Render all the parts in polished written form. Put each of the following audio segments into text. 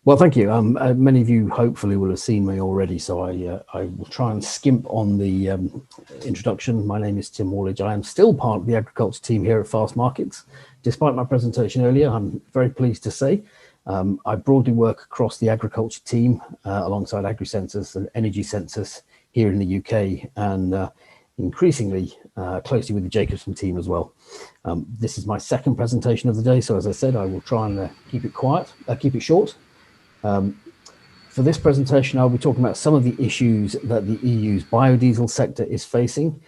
Well, thank you. Many of you hopefully will have seen me already, so I will try and skimp on the introduction. My name is Tim Worledge. I am still part of the agriculture team here at Fastmarkets. Despite my presentation earlier, I'm very pleased to say I broadly work across the agriculture team alongside agri-sensors and energy sensors here in the UK, and increasingly closely with the Jacobson team as well. This is my second presentation of the day, so as I said, I will try and keep it short. For this presentation, I'll be talking about some of the issues that the EU's biodiesel sector is facing,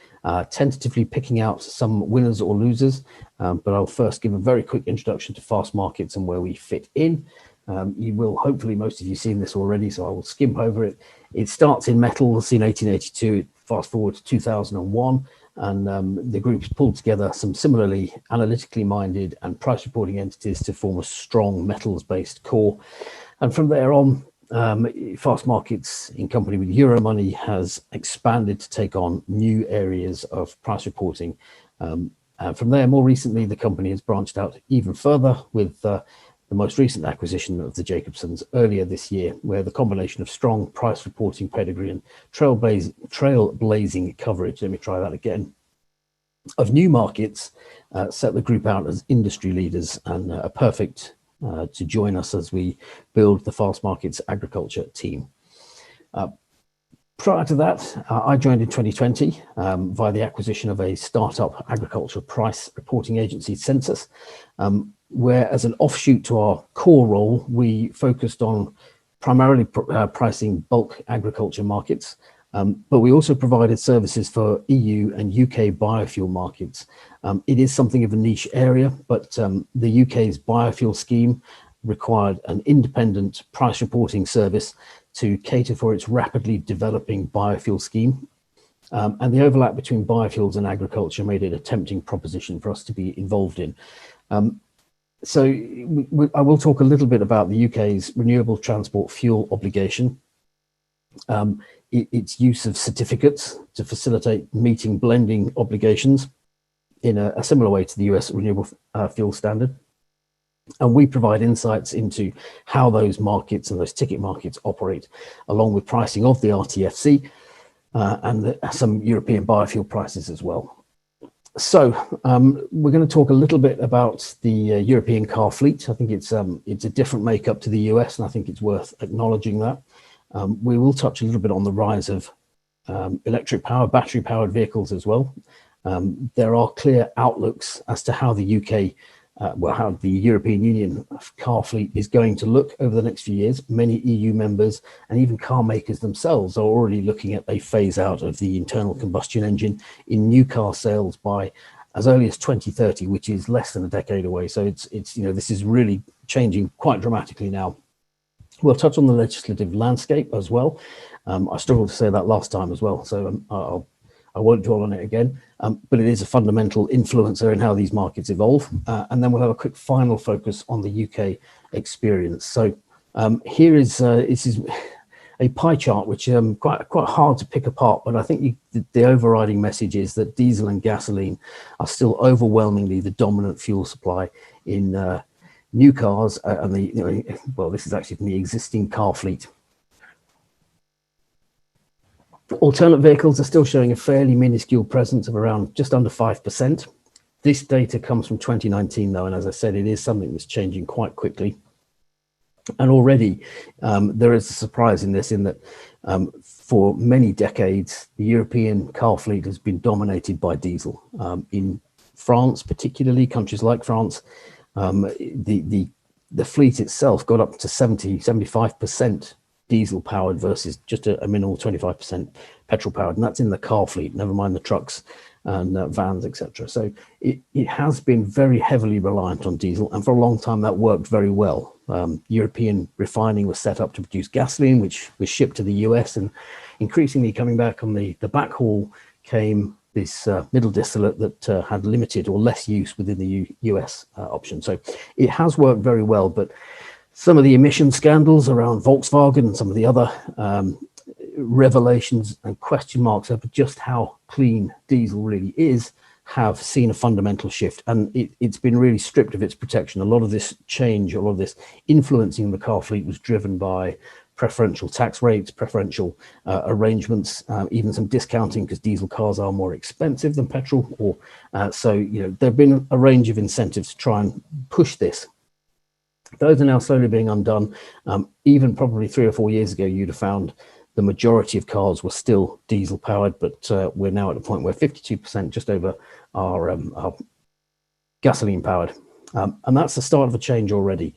tentatively picking out some winners or losers, but I'll first give a very quick introduction to Fastmarkets and where we fit in. You will hopefully, most of you seen this already, so I will skim over it. It starts in metals in 1882, fast forward to 2001, and the group's pulled together some similarly analytically minded and price reporting entities to form a strong metals-based core. And from there on, Fastmarkets, in company with Euromoney, has expanded to take on new areas of price reporting. And from there, more recently, the company has branched out even further with the most recent acquisition of the Jacobsons earlier this year, where the combination of strong price reporting pedigree and trailblazing coverage, let me try that again, of new markets set the group out as industry leaders and a perfect to join us as we build the Fastmarkets agriculture team. Prior to that, I joined in 2020 via the acquisition of a startup agricultural price reporting agency, Census, where as an offshoot to our core role, we focused on primarily pricing bulk agriculture markets, but we also provided services for EU and UK biofuel markets. It is something of a niche area, but the UK's biofuel scheme required an independent price reporting service to cater for its rapidly developing biofuel scheme. And the overlap between biofuels and agriculture made it a tempting proposition for us to be involved in. So I will talk a little bit about the UK's renewable transport fuel obligation. Its use of certificates to facilitate meeting blending obligations in a similar way to the US renewable fuel standard. And we provide insights into how those markets and those ticket markets operate, along with pricing of the RTFC and some European biofuel prices as well. So we're going to talk a little bit about the European car fleet. I think it's a different makeup to the US, and I think it's worth acknowledging that. We will touch a little bit on the rise of electric power, battery powered vehicles as well. There are clear outlooks as to how the UK, how the European Union car fleet is going to look over the next few years. Many EU members and even car makers themselves are already looking at a phase out of the internal combustion engine in new car sales by as early as 2030, which is less than a decade away. So it's this is really changing quite dramatically now. We'll touch on the legislative landscape as well. I struggled to say that last time as well, so I won't dwell on it again, but it is a fundamental influencer in how these markets evolve. And then we'll have a quick final focus on the UK experience. So here is this is a pie chart, which quite hard to pick apart, but I think the overriding message is that diesel and gasoline are still overwhelmingly the dominant fuel supply in new cars, and this is actually from the existing car fleet. Alternate vehicles are still showing a fairly minuscule presence of around just under 5%. This data comes from 2019 though, and as I said, it is something that's changing quite quickly. And already there is a surprise in this, in that for many decades, the European car fleet has been dominated by diesel. In France, particularly countries like France, the fleet itself got up to 75% diesel powered versus just a minimal 25% petrol powered, and that's in the car fleet, never mind the trucks and vans, etc. So it has been very heavily reliant on diesel, and for a long time that worked very well. European refining was set up to produce gasoline, which was shipped to the US, and increasingly coming back on the backhaul came this middle distillate that had limited or less use within the US option. So it has worked very well, but some of the emission scandals around Volkswagen and some of the other revelations and question marks over just how clean diesel really is have seen a fundamental shift, and it's been really stripped of its protection. A lot of this change, a lot of this influencing the car fleet was driven by preferential tax rates, preferential arrangements, even some discounting because diesel cars are more expensive than petrol. Or so, you know, there have been a range of incentives to try and push this. Those are now slowly being undone. Even probably 3 or 4 years ago, you'd have found the majority of cars were still diesel powered, but we're now at a point where 52%, just over, are gasoline powered. And that's the start of a change already.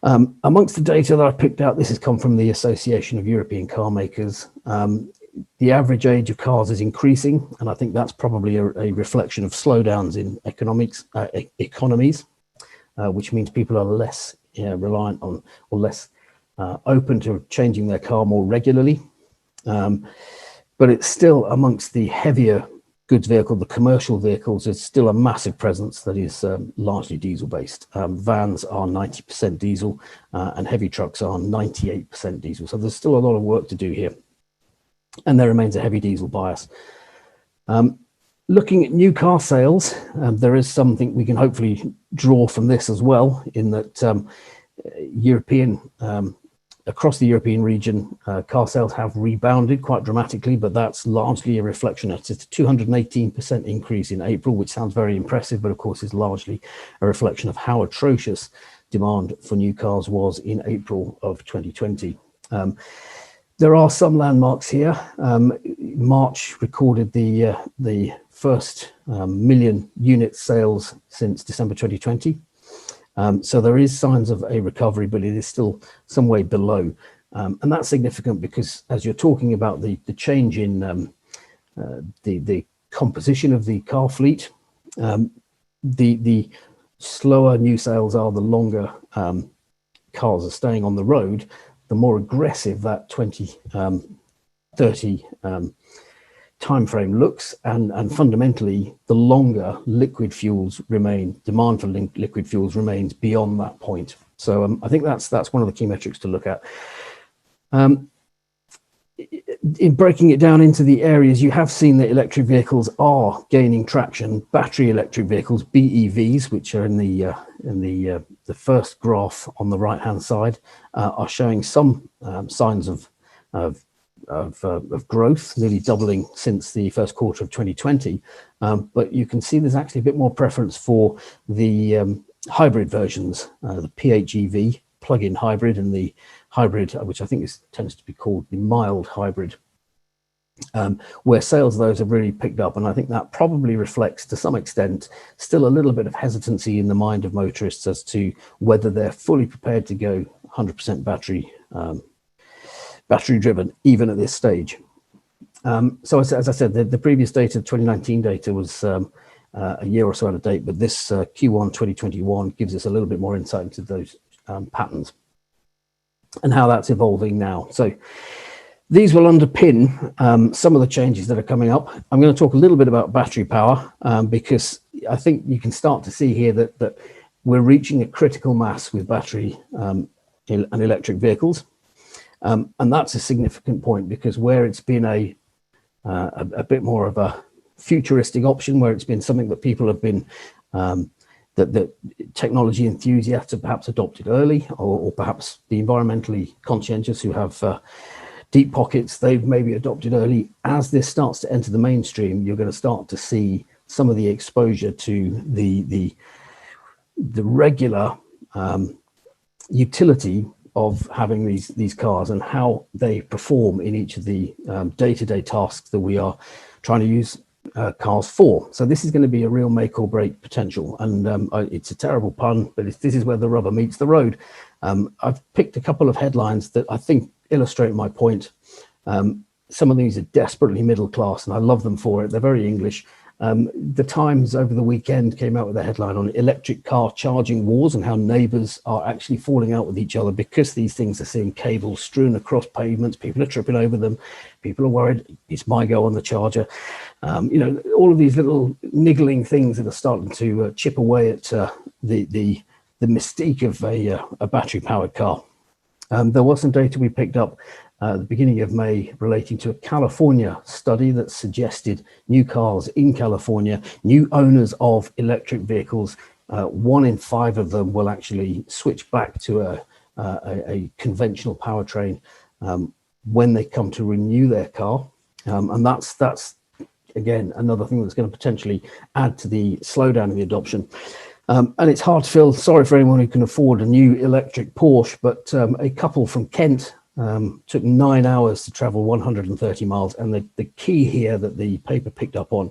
Amongst the data that I picked out, this has come from the Association of European Car Makers. The average age of cars is increasing, and I think that's probably a reflection of slowdowns in economies, which means people are less reliant on, or less open to changing their car more regularly. But it's still amongst the heavier goods vehicle, the commercial vehicles, is still a massive presence that is largely diesel based. Vans are 90% diesel and heavy trucks are 98% diesel. So there's still a lot of work to do here. And there remains a heavy diesel bias. Looking at new car sales, there is something we can hopefully draw from this as well, in that across the European region, car sales have rebounded quite dramatically, but that's largely a reflection. It's a 218% increase in April, which sounds very impressive, but of course is largely a reflection of how atrocious demand for new cars was in April of 2020. There are some landmarks here. March recorded the first million unit sales since December 2020. So there is signs of a recovery, but it is still some way below. And that's significant because as you're talking about the change in the composition of the car fleet, the slower new sales are, the longer cars are staying on the road, the more aggressive that 2030 time frame looks, and fundamentally the longer liquid fuels remain, demand for liquid fuels remains beyond that point. So I think that's one of the key metrics to look at. In breaking it down into the areas, you have seen that electric vehicles are gaining traction. Battery electric vehicles, BEVs, which are in the first graph on the right hand side, are showing some signs of growth, nearly doubling since the first quarter of 2020. But you can see there's actually a bit more preference for the hybrid versions, the PHEV, plug-in hybrid, and the hybrid, which I think tends to be called the mild hybrid, where sales of those have really picked up. And I think that probably reflects, to some extent, still a little bit of hesitancy in the mind of motorists as to whether they're fully prepared to go 100% battery driven, even at this stage. So as I said, the previous data, 2019 data, was a year or so out of date, but this Q1 2021 gives us a little bit more insight into those patterns and how that's evolving now. So these will underpin some of the changes that are coming up. I'm going to talk a little bit about battery power because I think you can start to see here that we're reaching a critical mass with battery and electric vehicles. And that's a significant point, because where it's been a bit more of a futuristic option, where it's been something that people have been, that technology enthusiasts have perhaps adopted early, or perhaps the environmentally conscientious who have deep pockets, they've maybe adopted early. As this starts to enter the mainstream, you're going to start to see some of the exposure to the regular utility of having these cars and how they perform in each of the day-to-day tasks that we are trying to use cars for. So this is going to be a real make or break potential, and it's a terrible pun, but this is where the rubber meets the road. I've picked a couple of headlines that I think illustrate my point. Some of these are desperately middle class, and I love them for it. They're very English. The Times over the weekend came out with a headline on electric car charging wars and how neighbours are actually falling out with each other because these things are seeing cables strewn across pavements. People are tripping over them. People are worried it's my go on the charger. All of these little niggling things that are starting to chip away at the mystique of a battery powered car. There was some data we picked up at the beginning of May relating to a California study that suggested new cars in California, new owners of electric vehicles, 1 in 5 of them will actually switch back to a conventional powertrain when they come to renew their car. And that's again another thing that's going to potentially add to the slowdown in the adoption. And it's hard to feel sorry for anyone who can afford a new electric Porsche, but a couple from Kent took 9 hours to travel 130 miles. And the key here that the paper picked up on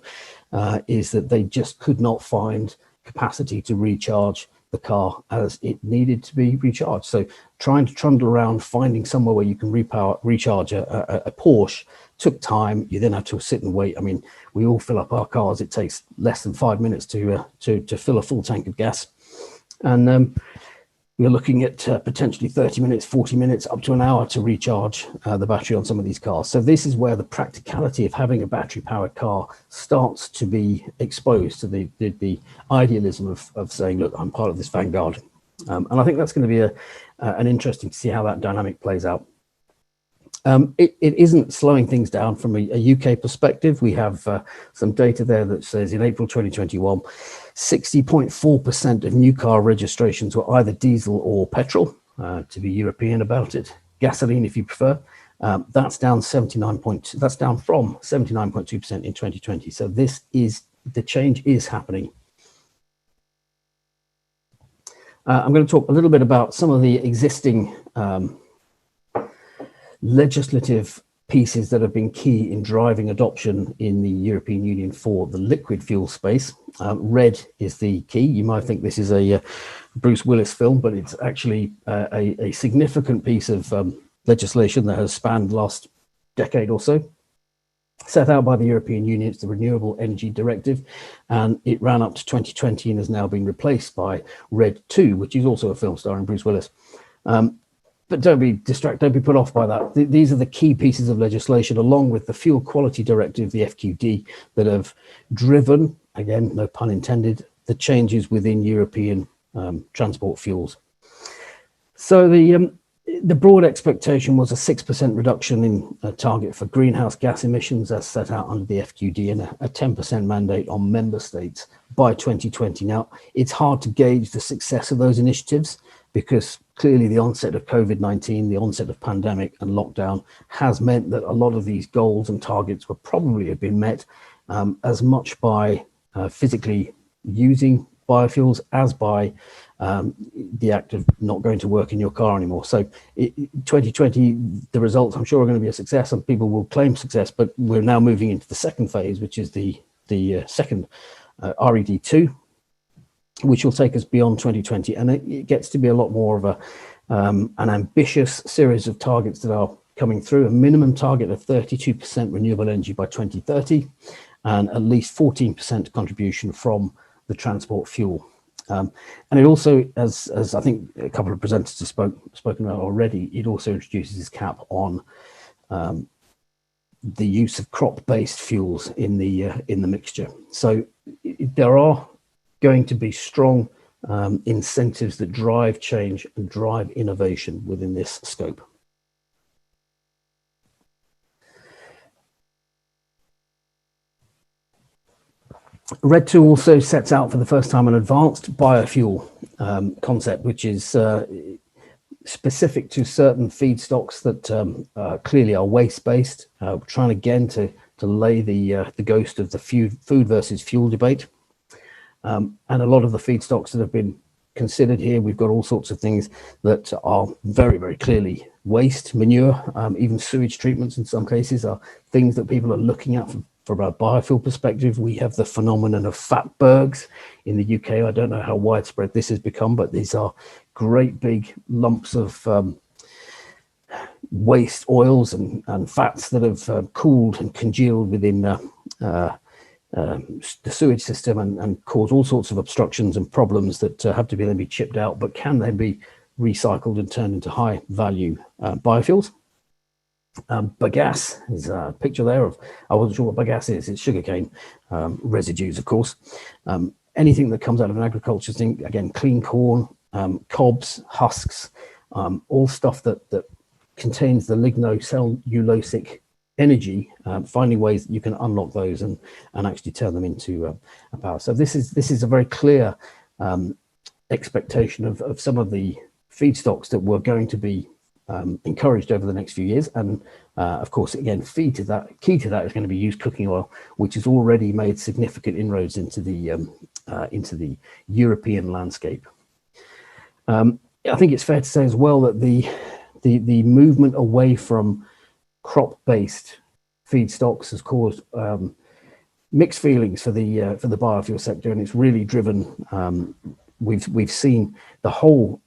is that they just could not find capacity to recharge the car as it needed to be recharged. So trying to trundle around, finding somewhere where you can recharge a Porsche took time. You then have to sit and wait. I mean, we all fill up our cars. It takes less than 5 minutes to fill a full tank of gas. And we're looking at potentially 30 minutes, 40 minutes, up to an hour to recharge the battery on some of these cars. So this is where the practicality of having a battery-powered car starts to be exposed to the idealism of saying, look, I'm part of this vanguard. And I think that's going to be an interesting to see how that dynamic plays out. It isn't slowing things down from a UK perspective. We have some data there that says in April 2021, 60.4% of new car registrations were either diesel or petrol, to be European about it. Gasoline, if you prefer. That's down from 79.2% in 2020. So the change is happening. I'm going to talk a little bit about some of the existing legislative pieces that have been key in driving adoption in the European Union for the liquid fuel space. Red is the key. You might think this is a Bruce Willis film, but it's actually a significant piece of legislation that has spanned the last decade or so. Set out by the European Union, it's the Renewable Energy Directive, and it ran up to 2020 and has now been replaced by Red 2, which is also a film starring Bruce Willis. But don't be distracted, don't be put off by that. These are the key pieces of legislation, along with the Fuel Quality Directive, the FQD, that have driven, again, no pun intended, the changes within European transport fuels. So the broad expectation was a 6% reduction in target for greenhouse gas emissions as set out under the FQD, and a 10% mandate on member states by 2020. Now, it's hard to gauge the success of those initiatives because clearly the onset of COVID-19, the onset of pandemic and lockdown has meant that a lot of these goals and targets would probably have been met as much by physically using biofuels as by the act of not going to work in your car anymore. So 2020, the results I'm sure are going to be a success and people will claim success, but we're now moving into the second phase, which is the second RED2, which will take us beyond 2020. And it gets to be a lot more of an ambitious series of targets that are coming through. A minimum target of 32% renewable energy by 2030 and at least 14% contribution from the transport fuel. And it also, as I think a couple of presenters have spoken about already, it also introduces this cap on the use of crop-based fuels in the mixture. So there are going to be strong incentives that drive change and drive innovation within this scope. RED 2 also sets out for the first time an advanced biofuel concept, which is specific to certain feedstocks that clearly are waste-based. We're trying again to lay the ghost of the food versus fuel debate. And a lot of the feedstocks that have been considered here, we've got all sorts of things that are very, very clearly waste, manure, even sewage treatments in some cases are things that people are looking at from a biofuel perspective. We have the phenomenon of fatbergs in the UK. I don't know how widespread this has become, but these are great big lumps of waste oils and fats that have cooled and congealed within the sewage system and cause all sorts of obstructions and problems that have to be chipped out, but can then be recycled and turned into high value biofuels. Bagasse is a picture there of, I wasn't sure what bagasse is, it's sugarcane residues, of course. Anything that comes out of an agriculture thing, again, clean corn, cobs, husks, all stuff that contains the lignocellulosic energy, finding ways that you can unlock those and actually turn them into a power. So this is a very clear expectation of some of the feedstocks that were going to be encouraged over the next few years. And of course, again, key to that is going to be used cooking oil, which has already made significant inroads into the European landscape. I think it's fair to say as well that the movement away from crop-based feedstocks has caused mixed feelings for the biofuel sector, and it's really driven. We've seen the whole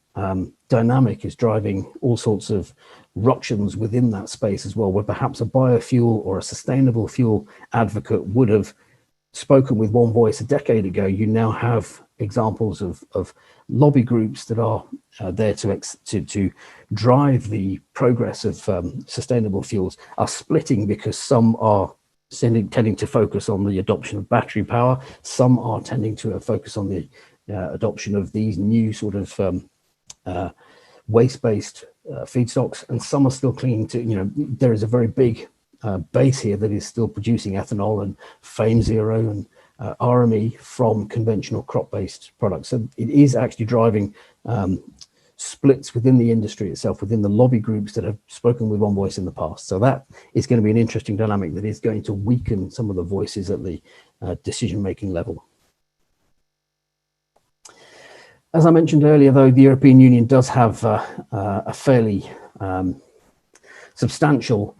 dynamic is driving all sorts of ructions within that space as well, where perhaps a biofuel or a sustainable fuel advocate would have spoken with one voice a decade ago. You now have examples of lobby groups that are there to drive the progress of sustainable fuels are splitting, because some are tending to focus on the adoption of battery power, some are tending to focus on the adoption of these new sort of waste-based feedstocks, and some are still clinging to, there is a very big base here that is still producing ethanol and FAME Zero and RME from conventional crop-based products. So it is actually driving splits within the industry itself, within the lobby groups that have spoken with one voice in the past. So that is going to be an interesting dynamic that is going to weaken some of the voices at the decision-making level. As I mentioned earlier, though, the European Union does have a fairly substantial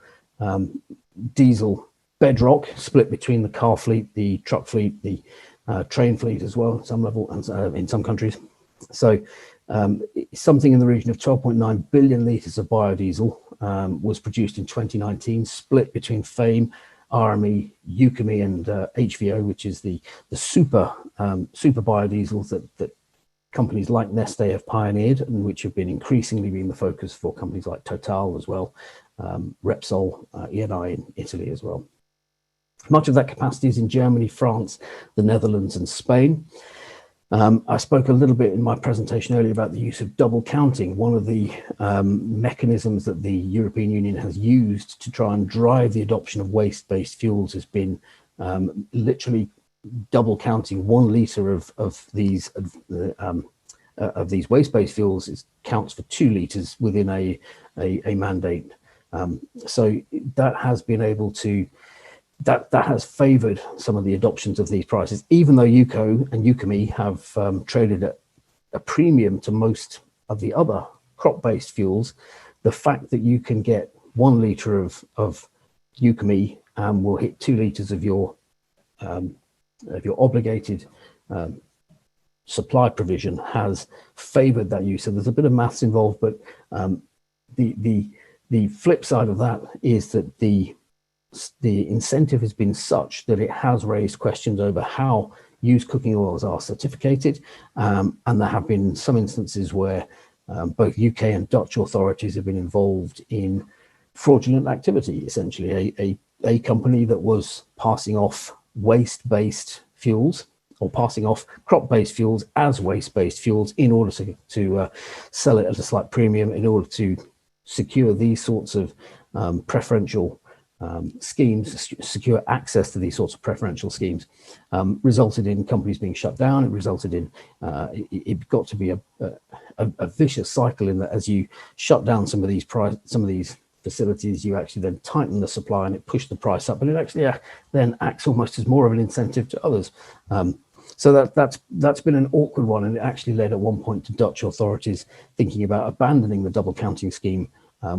diesel bedrock split between the car fleet, the truck fleet, the train fleet as well at some level, and in some countries. So something in the region of 12.9 billion litres of biodiesel was produced in 2019, split between FAME, RME, UCO, and HVO, which is the super biodiesels that companies like Neste have pioneered, and which have been increasingly being the focus for companies like Total as well, Repsol, Eni in Italy as well. Much of that capacity is in Germany, France, the Netherlands, and Spain. I spoke a little bit in my presentation earlier about the use of double counting. One of the mechanisms that the European Union has used to try and drive the adoption of waste-based fuels has been literally double counting 1 litre of these waste-based fuels counts for 2 litres within a mandate. So that has been able to that has favoured some of the adoptions of these prices, even though UCO and UCO have traded at a premium to most of the other crop-based fuels. The fact that you can get 1 litre of UCO and will hit 2 litres of your obligated supply provision has favoured that use. So there's a bit of maths involved, but the flip side of that is that the incentive has been such that it has raised questions over how used cooking oils are certificated, and there have been some instances where both UK and Dutch authorities have been involved in fraudulent activity. Essentially, a company that was passing off waste-based fuels or passing off crop-based fuels as waste-based fuels in order to sell it at a slight premium in order to secure these sorts of preferential schemes, secure access to these sorts of preferential schemes, resulted in companies being shut down. It resulted in it got to be a vicious cycle in that as you shut down some of these facilities, you actually then tighten the supply and it pushed the price up, and it actually then acts almost as more of an incentive to others. So that's been an awkward one, and it actually led at one point to Dutch authorities thinking about abandoning the double counting scheme,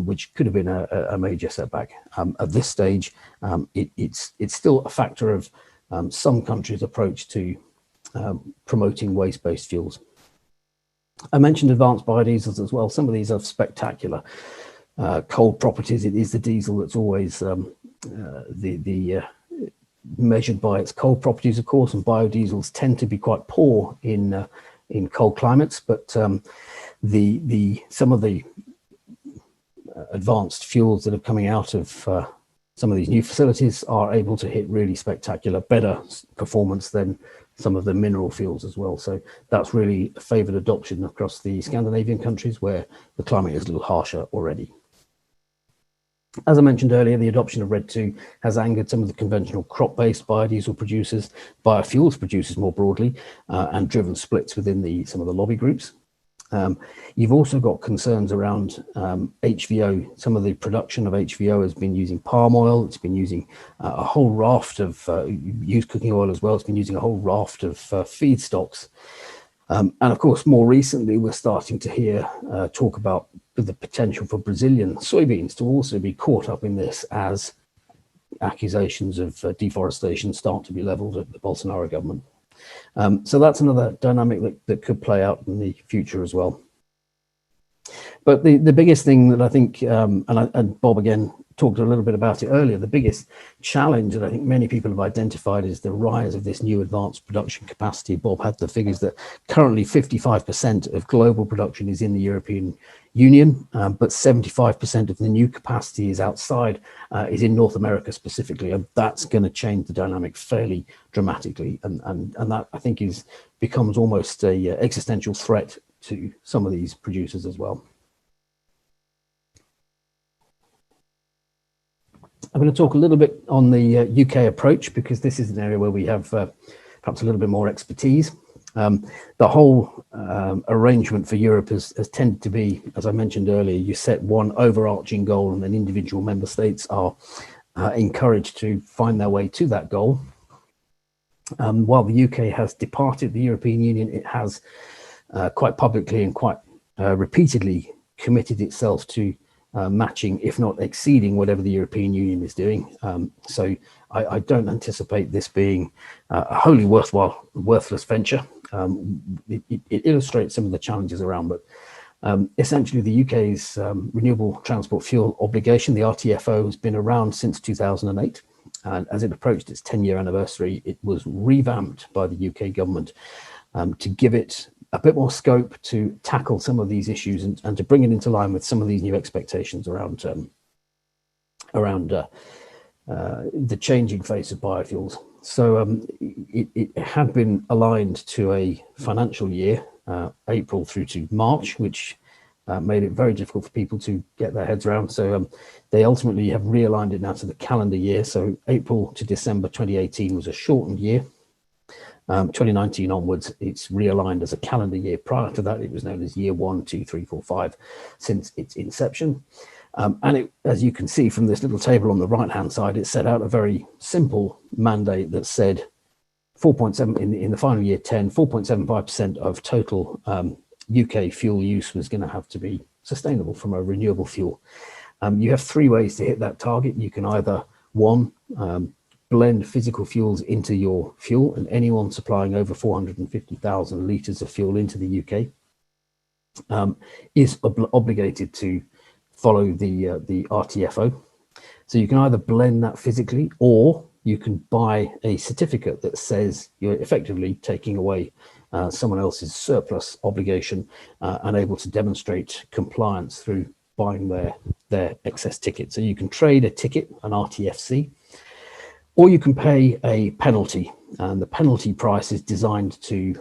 which could have been a major setback. At this stage, it's still a factor of some countries' approach to promoting waste-based fuels. I mentioned advanced biodiesels as well. Some of these are spectacular. Cold properties, it is the diesel that's always measured by its cold properties, of course, and biodiesels tend to be quite poor in cold climates, but some of the advanced fuels that are coming out of some of these new facilities are able to hit really spectacular, better performance than some of the mineral fuels as well. So that's really a favoured adoption across the Scandinavian countries where the climate is a little harsher already. As I mentioned earlier, the adoption of RED II has angered some of the conventional crop-based biodiesel producers, biofuels producers more broadly, and driven splits within some of the lobby groups. You've also got concerns around HVO. Some of the production of HVO has been using palm oil. It's been using a whole raft of used cooking oil as well. It's been using a whole raft of feedstocks. And of course, more recently, we're starting to hear talk about the potential for Brazilian soybeans to also be caught up in this as accusations of deforestation start to be leveled at the Bolsonaro government. So that's another dynamic that could play out in the future as well. But the biggest thing that I think, and Bob again talked a little bit about it earlier, the biggest challenge that I think many people have identified is the rise of this new advanced production capacity. Bob had the figures that currently 55% of global production is in the European Union, but 75% of the new capacity is outside, is in North America specifically, and that's going to change the dynamic fairly dramatically. And that, I think, becomes almost a existential threat to some of these producers as well. I'm going to talk a little bit on the UK approach, because this is an area where we have perhaps a little bit more expertise. The whole arrangement for Europe has tended to be, as I mentioned earlier, you set one overarching goal and then individual member states are encouraged to find their way to that goal. While the UK has departed the European Union, it has quite publicly and quite repeatedly committed itself to matching, if not exceeding, whatever the European Union is doing. So I don't anticipate this being a wholly worthless venture. It illustrates some of the challenges around, but essentially the UK's renewable transport fuel obligation, the RTFO, has been around since 2008. And as it approached its 10-year anniversary, it was revamped by the UK government to give it a bit more scope to tackle some of these issues and to bring it into line with some of these new expectations around the changing face of biofuels. So it had been aligned to a financial year, April through to March, which made it very difficult for people to get their heads around. So they ultimately have realigned it now to the calendar year. So April to December 2018 was a shortened year. 2019 onwards, it's realigned as a calendar year. Prior to that, it was known as year 1, 2, 3, 4, 5 since its inception. And it, as you can see from this little table on the right-hand side, it set out a very simple mandate that said 4.7 in the final year 10, 4.75% of total UK fuel use was going to have to be sustainable from a renewable fuel. You have three ways to hit that target. You can either, one, blend physical fuels into your fuel, and anyone supplying over 450,000 litres of fuel into the UK is obligated to follow the RTFO. So you can either blend that physically, or you can buy a certificate that says you're effectively taking away someone else's surplus obligation and able to demonstrate compliance through buying their excess ticket. So you can trade a ticket, an RTFC, or you can pay a penalty, and the penalty price is designed to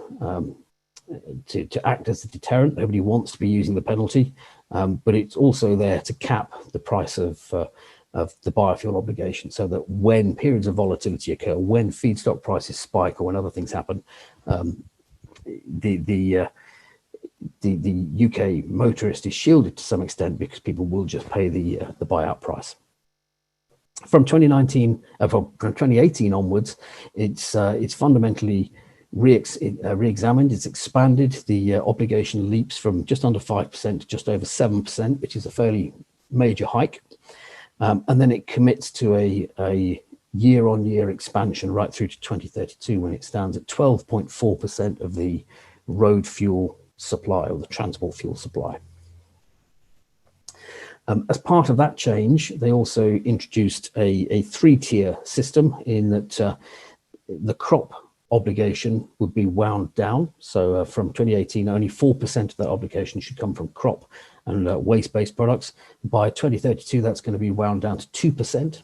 act as a deterrent. Nobody wants to be using the penalty, but it's also there to cap the price of the biofuel obligation, so that when periods of volatility occur, when feedstock prices spike, or when other things happen, the UK motorist is shielded to some extent, because people will just pay the buyout price. From 2018 onwards, it's fundamentally re-examined. It's expanded. The obligation leaps from just under 5% to just over 7%, which is a fairly major hike. And then it commits to a year-on-year expansion right through to 2032, when it stands at 12.4% of the road fuel supply, or the transport fuel supply. As part of that change, they also introduced a three-tier system, in that the crop obligation would be wound down. So from 2018, only 4% of that obligation should come from crop and waste-based products. By 2032, that's going to be wound down to 2%.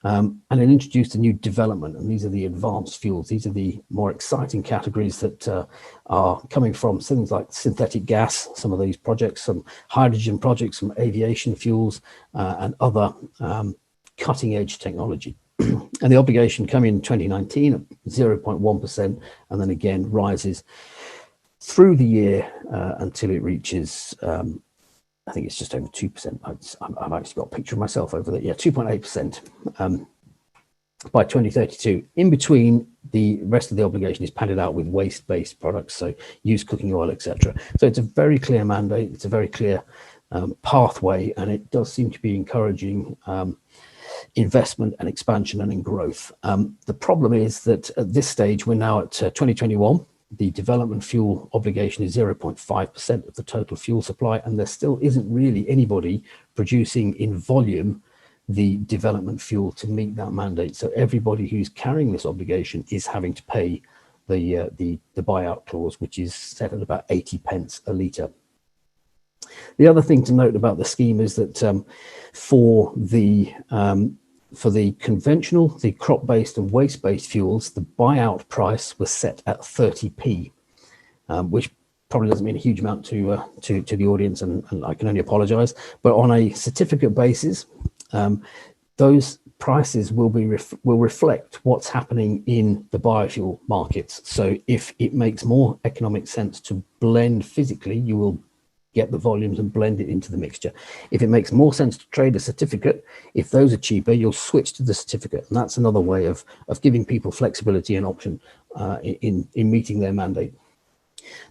And it introduced a new development, and these are the advanced fuels. These are the more exciting categories that are coming from things like synthetic gas, some of these projects, some hydrogen projects, some aviation fuels, and other cutting edge technology. And the obligation came in 2019 at 0.1%, and then again rises through the year until it reaches, I think it's just over 2%. I've actually got a picture of myself over there. Yeah, 2.8% by 2032. In between, the rest of the obligation is padded out with waste-based products, so used cooking oil, etc. So it's a very clear mandate. It's a very clear pathway, and it does seem to be encouraging investment and expansion and in growth. The problem is that at this stage, we're now at 2021. The development fuel obligation is 0.5% of the total fuel supply, and there still isn't really anybody producing in volume the development fuel to meet that mandate. So everybody who's carrying this obligation is having to pay the buyout clause, which is set at about 80 pence a litre. The other thing to note about the scheme is that for the conventional, the crop-based and waste-based fuels, the buyout price was set at 30p, which probably doesn't mean a huge amount to the audience, and I can only apologise. But on a certificate basis, those prices will reflect what's happening in the biofuel markets. So if it makes more economic sense to blend physically, you will get the volumes and blend it into the mixture. If it makes more sense to trade a certificate, if those are cheaper, you'll switch to the certificate. And that's another way of giving people flexibility and option in meeting their mandate.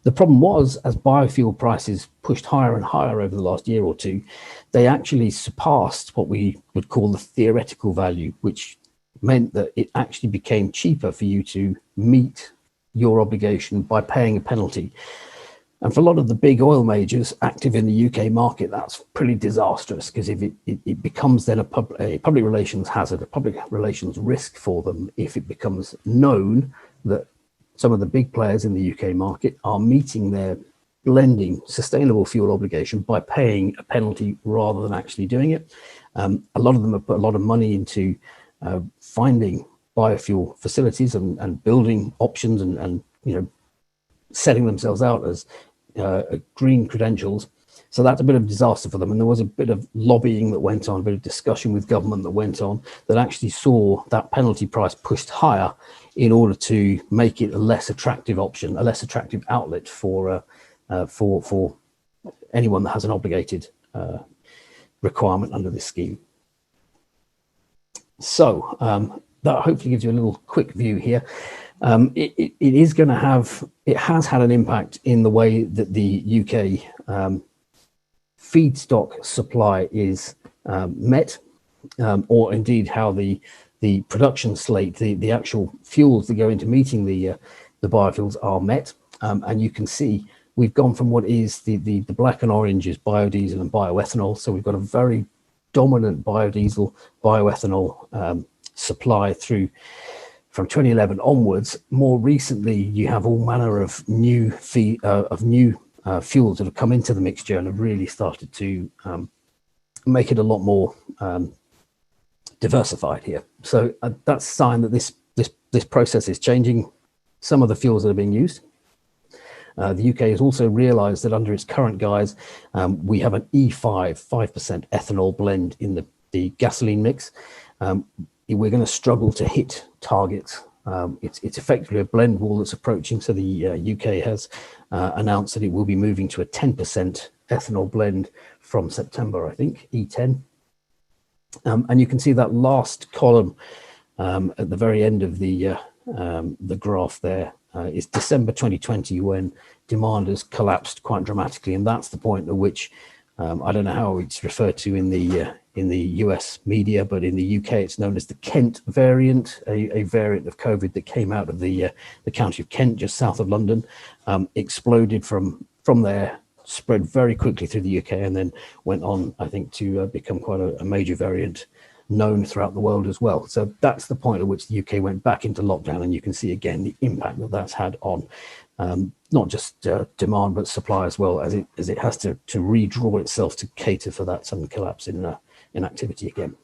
The problem was, as biofuel prices pushed higher and higher over the last year or two, they actually surpassed what we would call the theoretical value, which meant that it actually became cheaper for you to meet your obligation by paying a penalty. And for a lot of the big oil majors active in the UK market, that's pretty disastrous, because if it becomes then a public relations hazard, a public relations risk for them, if it becomes known that some of the big players in the UK market are meeting their blending sustainable fuel obligation by paying a penalty rather than actually doing it. A lot of them have put a lot of money into finding biofuel facilities and building options and setting themselves out as green credentials. So that's a bit of a disaster for them. And there was a bit of lobbying that went on, a bit of discussion with government that went on, that actually saw that penalty price pushed higher in order to make it a less attractive option, a less attractive outlet for anyone that has an obligated requirement under this scheme. So that hopefully gives you a little quick view here. It has had an impact in the way that the UK feedstock supply is met, or indeed how the production slate, the actual fuels that go into meeting the biofuels are met. And you can see we've gone from what is the black and orange is biodiesel and bioethanol. So we've got a very dominant biodiesel, bioethanol supply through from 2011 onwards. More recently, you have all manner of new fuels that have come into the mixture and have really started to make it a lot more diversified here. So that's a sign that this process is changing some of the fuels that are being used. The UK has also realised that under its current guise, we have an E5, 5% ethanol blend in the gasoline mix. We're going to struggle to hit targets. It's effectively a blend wall that's approaching. So the UK has announced that it will be moving to a 10% ethanol blend from September, I think, E10. And you can see that last column at the very end of the graph there is December 2020, when demand has collapsed quite dramatically. And that's the point at which, I don't know how it's referred to in the US media, but in the UK it's known as the Kent variant, a variant of COVID that came out of the county of Kent, just south of London, exploded from there, spread very quickly through the UK, and then went on, I think, to become quite a major variant known throughout the world as well. So that's the point at which the UK went back into lockdown, and you can see again the impact that that's had on not just demand but supply as well, as it has to redraw itself to cater for that sudden collapse in activity again.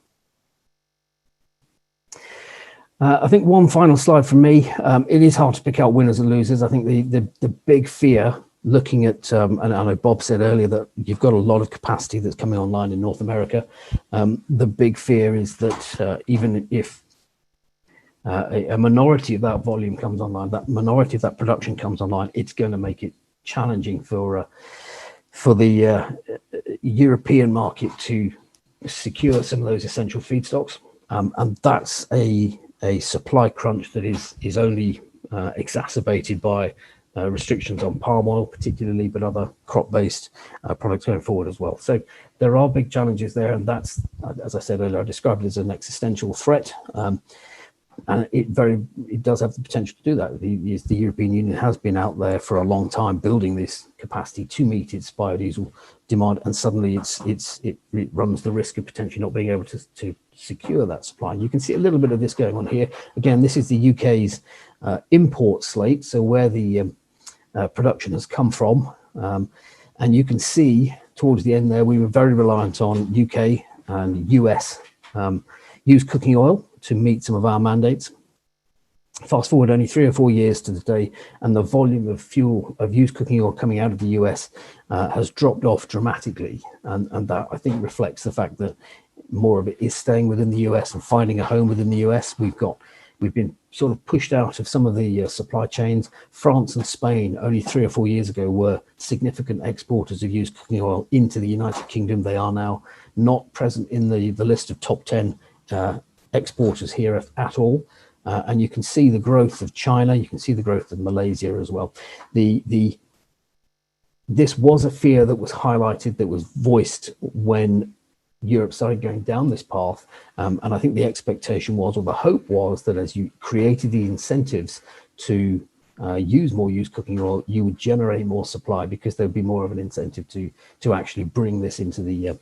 I think one final slide from me. It is hard to pick out winners and losers. I think the big fear, looking at, and I know Bob said earlier that you've got a lot of capacity that's coming online in North America. The big fear is that even if a minority of that volume comes online, that minority of that production comes online, it's going to make it challenging for the European market to secure some of those essential feedstocks, and that's a supply crunch that is only exacerbated by restrictions on palm oil, particularly, but other crop-based products going forward as well. So there are big challenges there, and that's, as I said earlier, I described it as an existential threat. And it does have the potential to do that. The European Union has been out there for a long time building this capacity to meet its biodiesel demand, and suddenly it runs the risk of potentially not being able to secure that supply. And you can see a little bit of this going on here. Again, this is the UK's import slate, so where the production has come from, and you can see towards the end there we were very reliant on UK and US used cooking oil to meet some of our mandates. Fast forward only 3 or 4 years to the day, and the volume of used cooking oil coming out of the US has dropped off dramatically, and that I think reflects the fact that more of it is staying within the US and finding a home within the US. We've been sort of pushed out of some of the supply chains. France and Spain only 3 or 4 years ago were significant exporters of used cooking oil into the United Kingdom. They are now not present in the list of top 10 exporters here at all. And you can see the growth of China, you can see the growth of Malaysia as well. This was a fear that was highlighted, that was voiced when Europe started going down this path. And I think the expectation was, or the hope was, that as you created the incentives to use more used cooking oil, you would generate more supply, because there'd be more of an incentive to actually bring this into the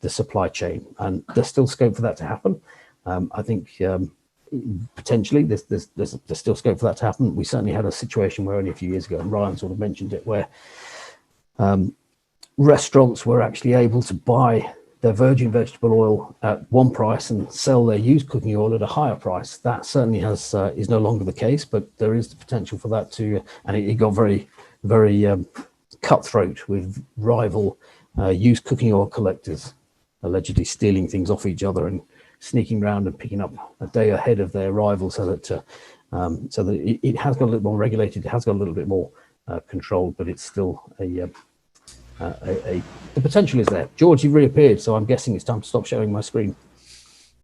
supply chain. And there's still scope for that to happen. I think potentially there's still scope for that to happen. We certainly had a situation where only a few years ago, and Ryan sort of mentioned it, where restaurants were actually able to buy their virgin vegetable oil at one price and sell their used cooking oil at a higher price. That certainly is no longer the case, but there is the potential for that to, and it got very, very cutthroat with rival used cooking oil collectors allegedly stealing things off each other and sneaking around and picking up a day ahead of their rival, so that it has got a little more regulated, it has got a little bit more controlled, but it's still the potential is there. George, you've reappeared, so I'm guessing it's time to stop sharing my screen.